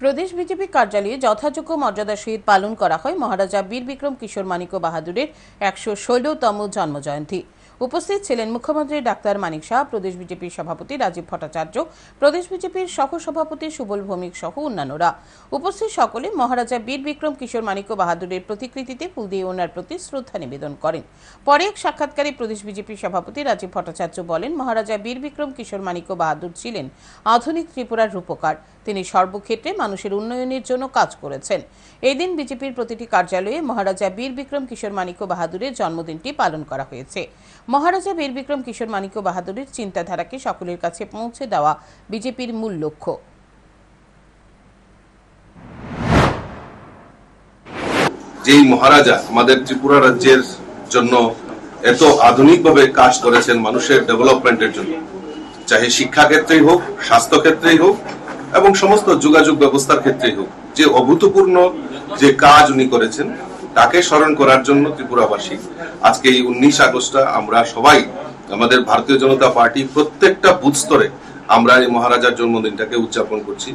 প্রদেশ BJP কার্যালয়ে যথাযোগ্য মর্যাদার সহিত পালন করা হয় মহারাজা বীর বিক্রম কিশোর মানিক্য বাহাদুরের ১১৬তম জন্মজয়ন্তী। উপস্থিত ছিলেন মুখ্যমন্ত্রী ডাক্তার মানিক শাহ, প্রদেশ বিজেপির সভাপতি রাজীব ভট্টাচার্য, প্রদেশ বিজেপির সহসভাপতি সুবল ভৌমিক সহ অন্যান্যরা। উপস্থিত সকলে মহারাজা বীর বিক্রম কিশোর মানিক্য বাহাদুরের প্রতিকৃতিতে ফুল দিয়ে ওনার প্রতি শ্রদ্ধা নিবেদন করেন। পরে এক সাক্ষাৎকারে প্রদেশ বিজেপির সভাপতি রাজীব ভট্টাচার্য বলেন, মহারাজা বীর বিক্রম কিশোর মানিক্য বাহাদুর ছিলেন আধুনিক ত্রিপুরার রূপকার। তিনি সর্বক্ষেত্রে মানুষের উন্নয়নের জন্য কাজ করেছেন। এই দিন বিজেপির প্রতিটি কার্যালয়ে মহারাজা বীর বিক্রম কিশোর মানিক্য বাহাদুরের জন্মদিনটি পালন করা হয়েছে। মহারাজা বীর বিক্রম কিশোর মানিক্য বাহাদুরের চিন্তাধারাকে সকলের কাছে পৌঁছে দেওয়া বিজেপির মূল লক্ষ্য। যেই মহারাজা আমাদের ত্রিপুরা রাজ্যের জন্য এত আধুনিকভাবে কাজ করেছেন মানুষের ডেভেলপমেন্টের জন্য, চাহে শিক্ষা ক্ষেত্রেই হোক, স্বাস্থ্য ক্ষেত্রেই হোক এবং সমস্ত যোগাযোগ ব্যবস্থার ক্ষেত্রেই হোক, যে অভূতপূর্ণ যে কাজ উনি করেছেন তাকে স্মরণ করার জন্য ত্রিপুরাবাসী আজকে এই 19 আগস্টটা আমরা সবাই আমাদের ভারতীয় জনতা পার্টি প্রত্যেকটা বুথ স্তরে আমরা এই মহারাজার জন্মদিনটাকে উদযাপন করছি।